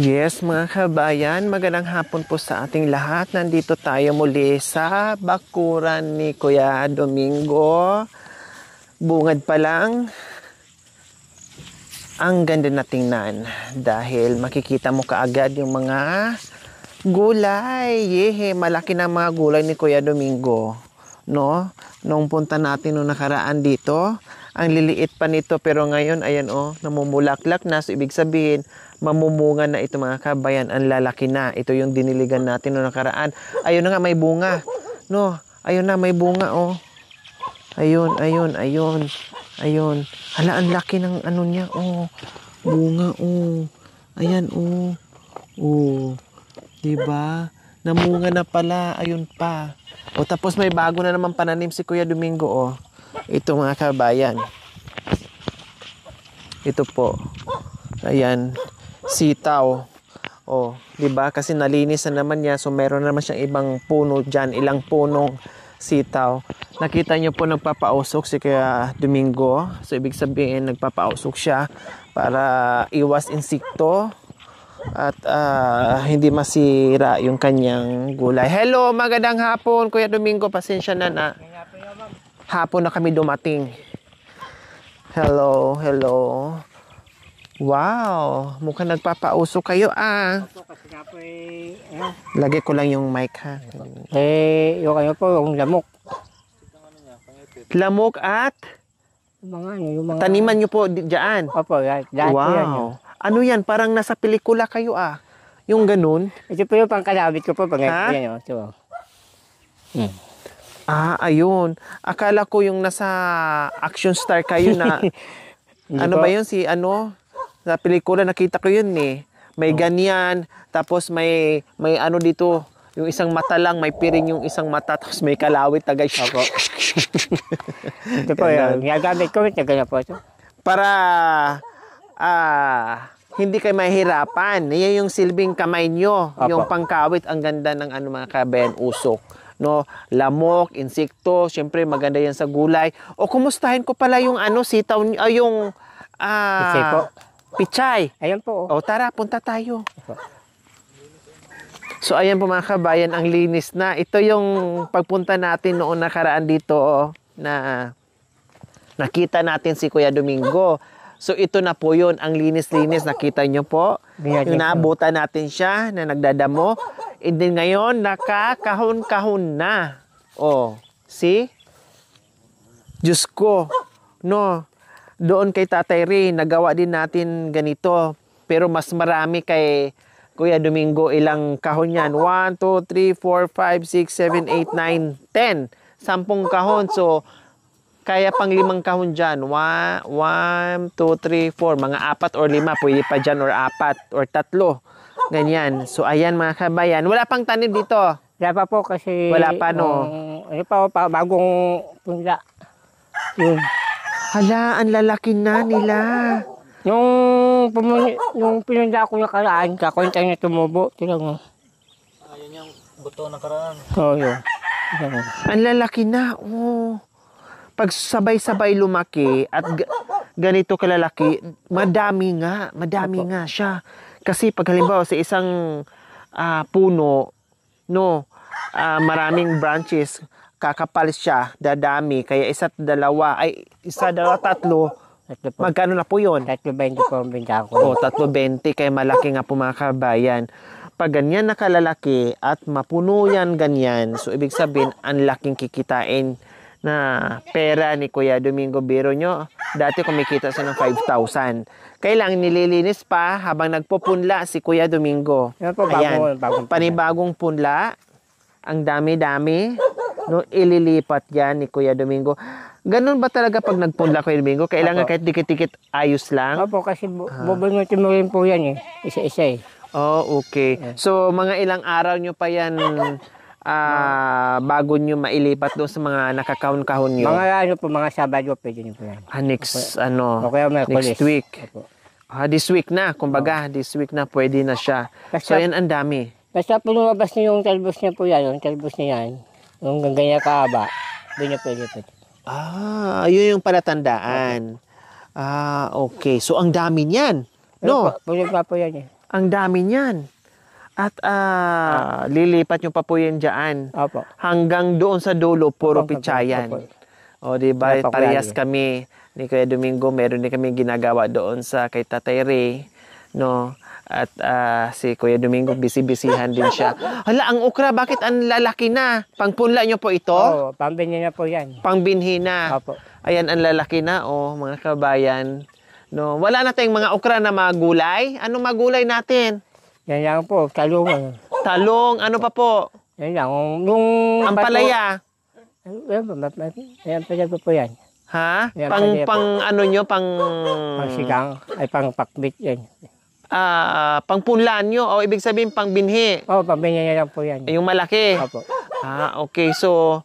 Yes, mga kabayan, magandang hapon po sa ating lahat. Nandito tayo muli sa bakuran ni Kuya Domingo. Bungad pa lang, ang ganda na tingnan dahil makikita mo kaagad yung mga gulay. Yehe, malaki na mga gulay ni Kuya Domingo. No? Nung punta natin nung nakaraan dito, ang liliit pa nito pero ngayon, ayan namumulaklak na. So, ibig sabihin, mamumunga na ito mga kabayan, ang lalaki na. Ito yung diniligan natin noong nakaraan. Ayun na nga, may bunga. No, ayun na, may bunga, Ayun. Hala, ang laki ng ano niya, bunga, Ayan, Diba? Namunga na pala, ayun pa. Tapos may bago na naman pananim si Kuya Domingo, Ito mga kabayan. Ito po. Ayan. Sitaw. Diba? Kasi nalinis na naman niya. So, meron naman siyang ibang puno dyan. Ilang punong sitaw. Nakita niyo po nagpapausok si Kuya Domingo. So, ibig sabihin, nagpapausok siya para iwas insekto at hindi masira yung kanyang gulay. Hello, magandang hapon, Kuya Domingo. Pasensya na. Hapon na kami dumating. Hello. Wow, mukhang nagpapausok kayo, Lagay ko lang yung mic, ha. Yung kayo po, yung lamok. Lamok at? Yung mga... Taniman nyo po diyan. Opo, yan. Wow. Ano yan? Parang nasa pelikula kayo, Yung ganun. Ito po yung pangkalabit ko po. Ha? Yan, ito. Ayun. Akala ko yung nasa action star kayo na... ano ba yun? Sa pelikula nakita ko yun, May ganyan, tapos may ano dito, yung isang mata lang, may piring yung isang mata, tapos may kalawit tagay. Opo. Ito po yun. Gagamit ko, ganyan po ito. Para hindi kayo mahirapan. Yan yung silbing kamay nyo. Opo. Yung pangkawit, ang ganda ng mga kabayan, usok. No, lamok, insekto, syempre maganda yan sa gulay. Kumustahin ko pala yung sitaw, yung Pichay po. Pichay. Ayan po. Tara, punta tayo. So, ayan po mga kabayan, ang linis na. Ito yung pagpunta natin noon nakaraan dito, na nakita natin si Kuya Domingo. So, ito na po yun, ang linis-linis. Nakita nyo po. Yung naabutan natin siya na nagdadamo. And then ngayon, nakakahon-kahon na. See? Diyos ko. No, doon kay Tatay Ray, nagawa din natin ganito. Pero mas marami kay Kuya Domingo. Ilang kahon yan? 1, 2, 3, 4, 5, 6, 7, 8, 9, 10. 10 kahon. So, kaya pang 5 kahon dyan. 1, 2, 3, 4. Mga 4 or 5. Pwede pa dyan or 4 or 3. Ganyan. So, ayan mga kabayan. Wala pang tanim dito. Wala pa po kasi... Wala pa, no? Ano pa, bagong punla. Yun. Hala, ang lalaki na nila. Yung pinunda ko nakaraan, kakunta niya tumubo. Tingnan mo. Yun yung buto nakaraan. Yun. Ang lalaki na, Pag sabay-sabay lumaki at ganito kalalaki, madami nga siya. Kasi pag halimbawa sa isang puno, maraming branches, kakapal siya, dadami, kaya isa, dalawa, 3, magkano na po yun? 3.20 po ang binta ko. 3.20, kaya malaki nga po mga kabayan. Pag ganyan nakalalaki at mapuno yan ganyan, so ibig sabihin, ang laking kikitain na pera ni Kuya Domingo. Biro nyo, dati kumikita siya ng 5,000. Kailang nililinis pa habang nagpupunla si Kuya Domingo. Ayan, panibagong punla. Ang dami-dami. Ililipat yan ni Kuya Domingo. Ganun ba talaga pag nagpunla, Kuya Domingo? Kailangan kahit dikit-dikit ayos lang? Opo, kasi bubungutin mo rin po yan Isa-isa okay. So, mga ilang araw nyo pa yan bago nyo mailipat doon sa mga nakakahon-kahon nyo? Mga Sabado, pwede nyo po yan. Next week. This week na, kumbaga, this week na pwede na siya. So, yan ang dami. Basta po lumabas niyo yung talbos niya po yan, yung ganyan kahaba, doon niya pwede. Yun yung palatandaan. Okay. So, ang dami niyan. No? Pwede pa po yan Ang dami niyan. At lilipat nyo pa po yan dyan. Opo. Hanggang doon sa dulo, puro Opo, pitsayan. opo. O, di ba? Wala pa Parehas kulay. kami ni Kuya Domingo. Meron din kami ginagawa doon sa kay Tatay Ray. No? At si Kuya Domingo, busy-busyhan din siya. Hala, ang okra, bakit ang lalaki na? Pangpunla nyo po ito? Oo, pambili na po yan. Pangbinhi na. Opo. Ayan, ang lalaki na, oh, mga kabayan. No, wala na tayong mga okra na mga gulay. Anong mga gulay natin? Yan lang po, talungan. Talong, ano pa po? Yan lang. Yung Ampalaya. Yan pa po yan. Ha? Yan, Pang, palaya po. pang ano nyo, pang... Pang sigang, ay pang pakbit yan. Pang punlan nyo, o ibig sabihin pang binhi. Oo, pambili na lang po yan. Yung malaki. Opo. Okay. So,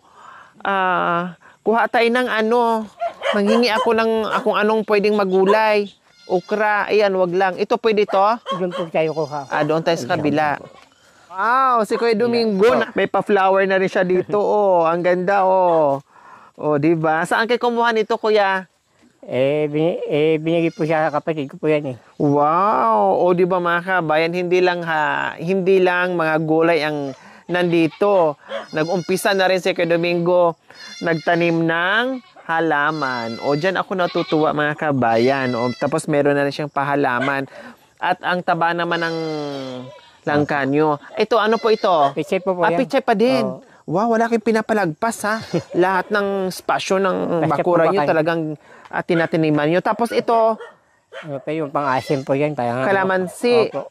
kuha tayo ng ano. Manghingi ako ng kung anong pwedeng magulay. Okra, ayan, wag lang. Ito pwede to? Doon po tayo kuha. Doon tayo sa kabila. Wow, si Kuya Domingo, may pa-flower na rin siya dito. Oh, ang ganda, oh. Oh, di ba? Saan kayo kumuha nito, Kuya? Binigay po siya sa kapatid ko po yan eh. Wow! O di ba mga kabayan, hindi lang mga gulay ang nandito. Nag-umpisa na rin si Kuya Domingo, nagtanim ng halaman. O diyan ako natutuwa mga kabayan. O, tapos meron na rin siyang pahalaman. At ang taba naman ng langkanyo. Ito, ano po ito? Pichay po yan. Pichay pa din. Oo. Wow, wala kayong pinapalagpas ha. Lahat ng spasyo ng Kasi bakura po nyo baka- talagang tinataniman nyo. Tapos ito, Ano pa yung pang-asim po yan. Parang, Kalamansi. Opo.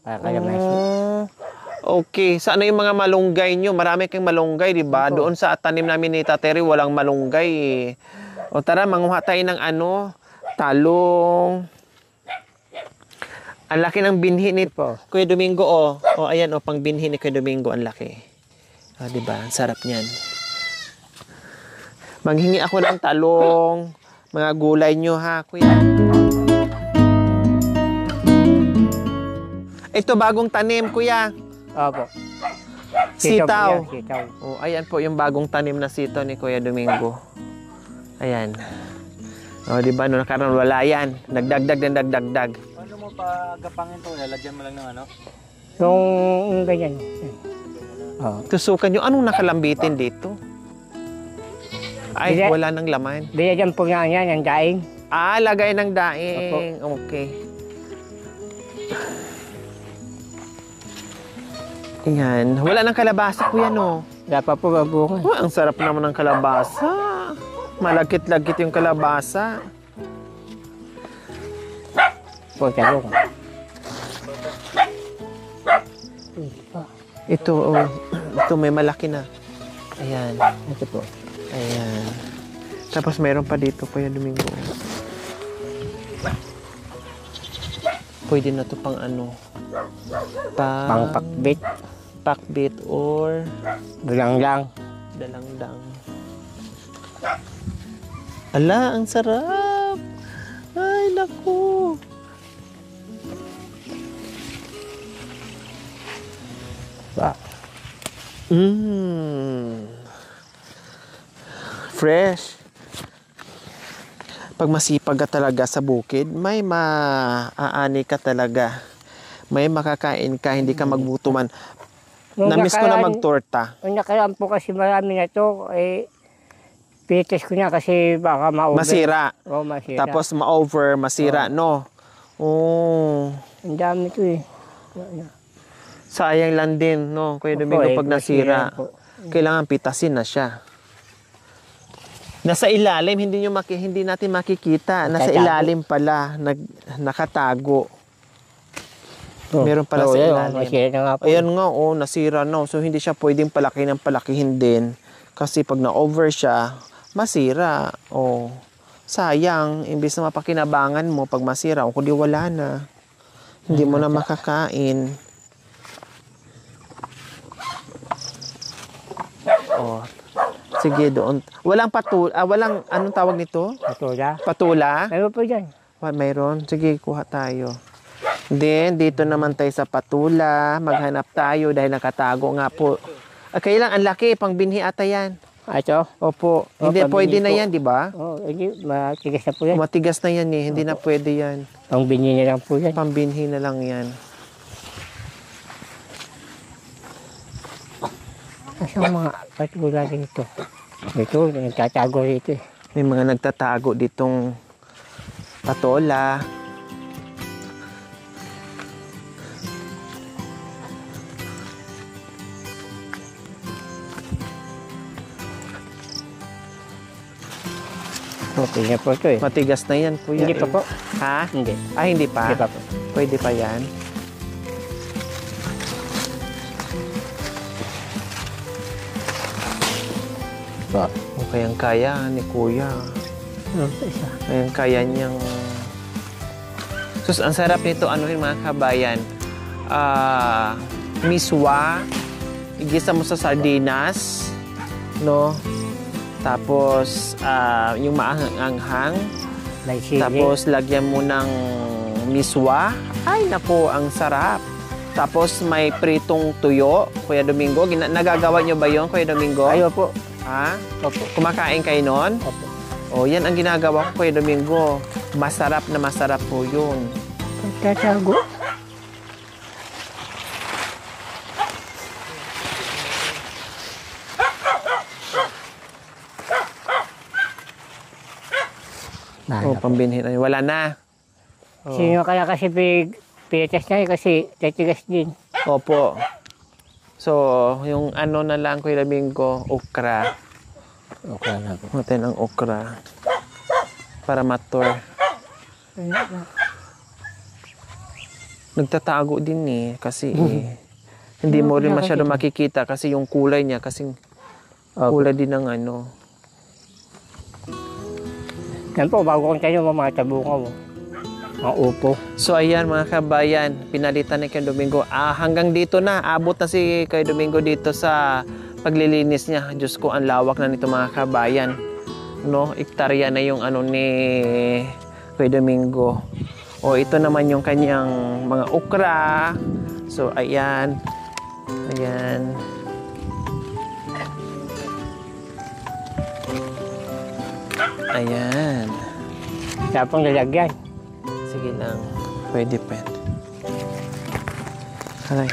Parang kalamansi. Okay. Saan yung mga malunggay nyo? Marami kayong malunggay, di ba? Opo. Doon sa tanim namin ni Tateri, walang malunggay. O tara, manguha tayo ng ano, talong. Ang laki ng binhi ni Po. Kuya Domingo, oh. O, ayan, oh, pang binhi ni Kuya Domingo, ang laki. Di ba? Ang sarap niyan. Manghingi ako ng talong, mga gulay nyo, ha, Kuya. Ito, bagong tanim, Kuya. Opo. Sitaw. po yan, Sitaw. Oh, ayan po yung bagong tanim na sitaw ni Kuya Domingo. Ayan. Oh, di ba? No, nakaraan wala yan. Nagdagdag. Paano mo pa gapangin to? Lalagyan mo lang ng ano? Yung ganyan. Oo. Tusukan nyo. Anong nakalambitin dito? Ay, Hindi. wala nang laman. Binigyan po nga yan, ang daing. Lagay ng daing. Okay. Ayan. Wala nang kalabasa, Kuya, no? Wala pa po mabungan. Oh, ang sarap naman ng kalabasa. Malagkit-lagkit yung kalabasa. Po, talong. Ito, oh. Ito, may malaki na. Ayan. Ito po. Ayan. Tapos meron pa dito, Kuya Domingo. Pwede na to pang ano? Pang pakbit. Pakbit or Bulang-lang. dalangdang. Ala, ang sarap! Ay, naku! Ba. Fresh. Pag masipag ka talaga sa bukid, may maaani ka talaga. May makakain ka, hindi ka magbutuman. Namiss ko na magtorta. Nung nakaraan po kasi marami na to, pinitis ko na kasi baka ma-over. Masira. Oo, masira. Tapos ma-over, masira, no? Oh. Ang dami to eh. Sayang lang din, no? Kuya Opo, Domingo, pag nasira, masira po. kailangan pitasin na siya. Nasa ilalim, hindi natin makikita. Nasa Nakatago. ilalim pala, nakatago. Oh, Meron pala oo, sa yun, ilalim. masira na nga po. Ayan nga, oh, nasira na. So, hindi siya pwedeng palakihin din. Kasi pag na-over siya, masira. Oh, sayang. Imbis na mapakinabangan mo pag masira, o kundi wala na. Hindi mo na makakain. Oh, sige doon. Walang walang, anong tawag nito? Patula. Patula? Meron po dyan. Mayroon. Sige, kuha tayo. Then, dito naman tayo sa patula. Maghanap tayo dahil nakatago nga po. Kailang ang laki, pang binhi ata yan. Ito? Opo. Hindi, pambinhi pwede na po. yan, di ba? Oo, hindi. Matigas na po yan. Matigas na yan eh. Hindi na pwede yan. Pang binhi na lang po yan. Pambinhi na lang yan. Isang mga patula dito. Ito, nagtatago rito eh. May mga nagtatago ditong patola. Okay na po ito eh. Matigas na yan, kuya. Hindi pa po. Ha? Hindi. Ah, hindi pa? Hindi pa po. Pwede pa yan. Po. O kayang kaya ni kuya. Isa. Kayang kaya niyang... Sus, ang sarap nito, ano yun mga kabayan? Miswa, igisa mo sa sardinas, no? Tapos, yung maanghang, May sili. tapos lagyan mo ng miswa. Ay, nako, ang sarap. Tapos may pritong tuyo, Kuya Domingo. Nagagawa niyo ba yon, Kuya Domingo? Ayaw po. Ha? Opo. Kumakain kayo nun? Opo. O, yan ang ginagawa ko, Kuya Domingo. Masarap na masarap po yun. Nagtatago. O, pambinhin. Ay, wala na. O. Sino kaya kasi pitas na kasi tatigas din. Opo. So, yung ano na lang, Kuya Domingo, okra. Okay na po. Natin ang okra. Para matur. Nagtatago din eh. Kasi hindi mo rin masyado makikita kasi yung kulay niya. Kasing kulay din ng ano. Yan po, bago kong tayo mga tabungaw. Mga upo. So ayan mga kabayan, pinalitan ni Kuya Domingo. Hanggang dito na, abot na si Kuya Domingo dito sa paglilinis niya. Diyos ko, ang lawak na nito mga kabayan. No, ektarya na yung ano ni Kuya Domingo. O ito naman yung kanyang mga okra. So ayan. Ayan. Ayan. Tapos lalagyan. Sige lang. Pwede. Aray.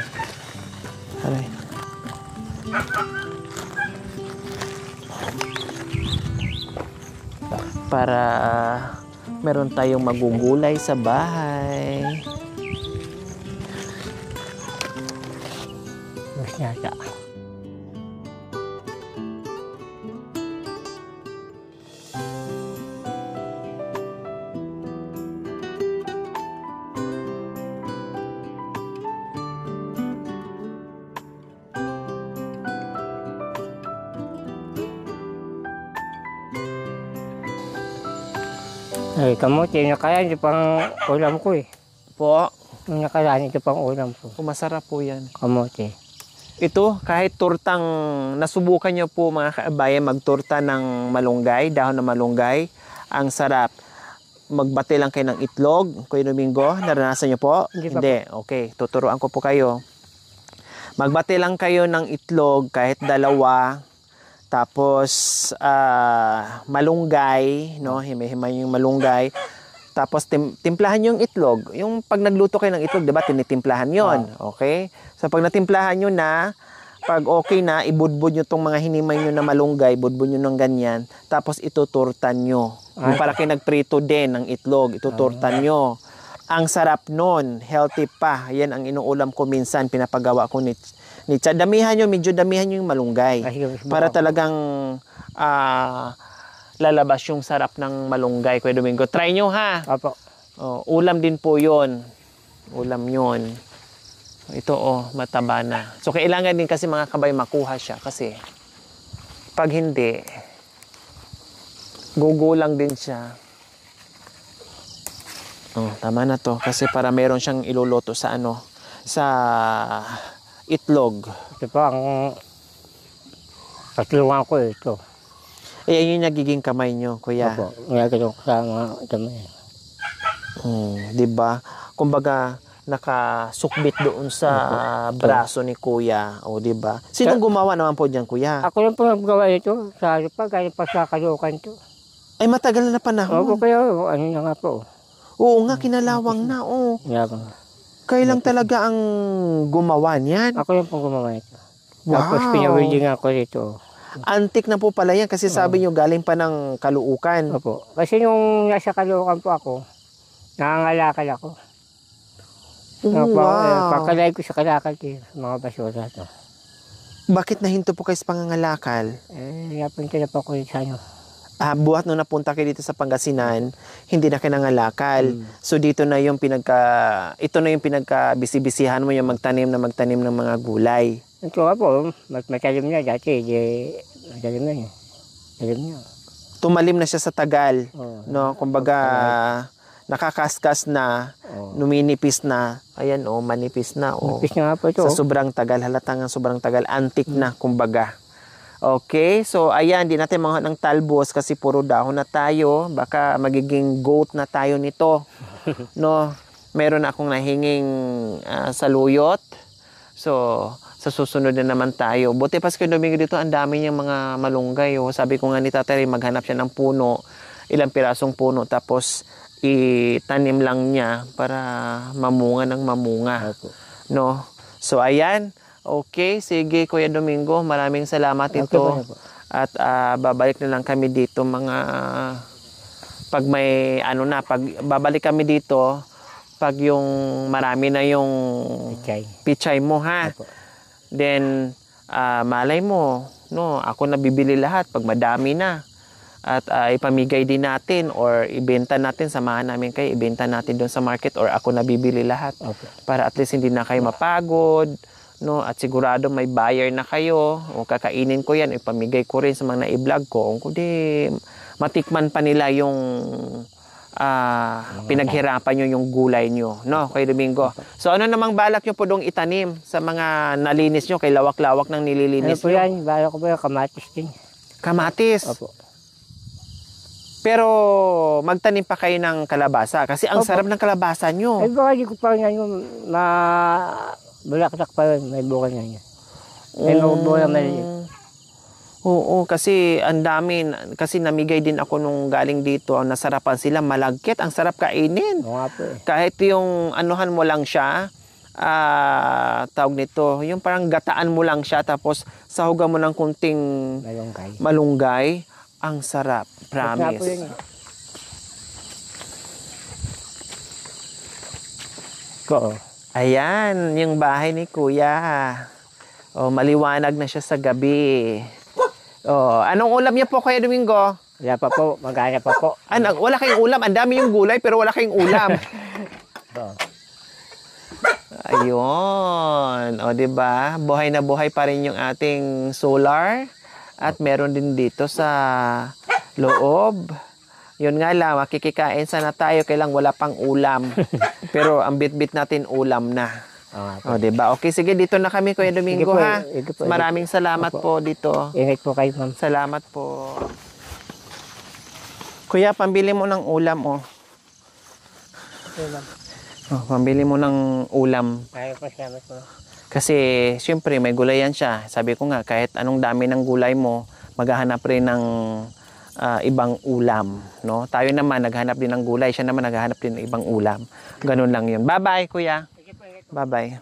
Para meron tayong magugulay sa bahay. Mas yata. Ay, kamote, nakaraan, ito pang ulam ko eh. Po, Yung nakaraan, ito pang ulam ko. masarap po yan. Kamote. Ito, kahit tortang nasubukan nyo po mga kabayan magtorta ng malunggay, dahon ng malunggay, ang sarap. Magbati lang kayo ng itlog, Kuya Domingo, naranasan nyo po? Hindi pa Hindi, okay, tuturuan ko po kayo. Magbati lang kayo ng itlog, kahit dalawa, tapos malunggay, no? Himay-himay yung malunggay. Tapos timplahan yung itlog. Yung pag nagluto kayo ng itlog, 'di ba, tinitimplahan 'yon. Okay? So pag natimplahan nyo na, pag okay na, ibudbud nyo tong mga hinimay nyo na malunggay, budbud nyo ng ganyan, tapos ituturtan nyo. Yung para kayo nagprito din ng itlog, ituturtan nyo. Ang sarap nun, healthy pa. Yan ang inuulam ko minsan, pinapagawa ko ni Chad. Medyo damihan nyo yung malunggay. Para talagang lalabas yung sarap ng malunggay, Kuya Domingo. Try nyo ha. Opo. Ulam din po yon. Ulam yon. Ito mataba na. So kailangan din kasi mga kabay makuha siya kasi pag hindi, gugulang din siya. Tama na to kasi para meron siyang iluluto sa sa itlog. Ito po ang katulungan ko ito. Yan yung nagiging kamay nyo, kuya. Opo. Nagagawin ko sa mga kamay. Diba? Kumbaga, nakasukbit doon sa braso ni kuya. Diba? Sino gumawa naman po dyan, kuya? Ako lang po naggawa ito. Sa pa, galing pa sa Caloocan to. Ay, matagal na panahon. Opo, kaya ano na nga po. Oo nga, kinalawang na, Yabang. Kayo lang talaga ang gumawa niyan. Ako lang po gumawa ito. Tapos pinawilding ako dito. Antik na po pala yan kasi sabi nyo galing pa ng Caloocan. Opo. Kasi nung nasa Caloocan po ako, nangangalakal ako. Wow. Pakalay ko sa kalakal mga basura. No? Bakit nahinto po kayo sa pangangalakal? Napunta na po ako sa ano. Buhat nung napunta kayo dito sa Pangasinan, hindi na kayo nangalakal. So dito na yung ito na yung pinagka-bisibisihan mo yung magtanim ng mga gulay. Ito nga po, matalim na dati. Matalim na yun. Matalim na. Tumalim na siya sa tagal. Oo. No, kumbaga nakakaskas na, numinipis na. Ayan manipis na. Manipis na nga po ito. Sa sobrang tagal, halatang sobrang tagal, antik na kumbaga. Okay, so ayan, di natin mga ng talbos kasi puro dahon na tayo. Baka magiging goat na tayo nito. No, meron akong nahinging saluyot. So, sa susunod na naman tayo. Buti Pasko Domingo dito, ang dami niyang mga malunggay. Sabi ko nga ni Tatay, maghanap siya ng puno, ilang pirasong puno, tapos itanim lang niya para mamunga ng mamunga. No? So, ayan. Okay, sige Kuya Domingo, maraming salamat ito. At babalik na lang kami dito pag may pag babalik kami dito pag yung marami na yung pichay mo ha. Then malay mo, no, ako na bibili lahat pag madami na. At ipamigay din natin or ibenta natin, samahan namin kayo, ibenta natin doon sa market or ako na bibili lahat. Para at least hindi na kayo mapagod. No, at sigurado may buyer na kayo o kakainin ko yan, ipamigay ko rin sa mga na-vlog ko kung di matikman pa nila yung pinaghirapan nyo yung gulay nyo, no, kay Domingo. So ano namang balak nyo po dong itanim sa mga nalinis nyo, kay lawak-lawak ng nililinis ano po nyo? yan, balak ko po yung kamatis din. Kamatis? Opo. Pero magtanim pa kayo ng kalabasa kasi ang sarap ng kalabasa nyo. Baka di ko pa nga yung bulak-lak pa yun, may bukan na yun. May bukan na yun. Oo, kasi ang dami, kasi namigay din ako nung galing dito, nasarapan sila, malagkit, ang sarap kainin. Oo nga po Kahit yung anuhan mo lang siya, tawag nito, yung parang gataan mo lang siya, tapos sahugan mo ng kunting malunggay, ang sarap, promise. Oo. Ayan, yung bahay ni Kuya. Maliwanag na siya sa gabi. Anong ulam niya po, Kuya Domingo? Wala pa po, maghanap pa po. Wala kayong ulam. Ang dami yung gulay, pero wala kayong ulam. Ayun. Diba? Buhay na buhay pa rin yung ating solar. At meron din dito sa loob. Yun nga lang, makikikain sana tayo, kailang wala pang ulam. Pero ang bit-bit natin ulam na. Diba? Okay, sige, dito na kami, Kuya Domingo, ha? Maraming salamat po dito. Ingat po kayo, ma'am. Salamat po. Kuya, pambili mo ng ulam, pambili mo ng ulam. Salamat po. Kasi, syempre, may gulayan siya. Sabi ko nga, kahit anong dami ng gulay mo, maghahanap rin ng ibang ulam, no? Tayo naman naghanap din ng gulay, siya naman naghahanap din ng ibang ulam. Ganun lang 'yun. Bye-bye, Kuya. Bye-bye.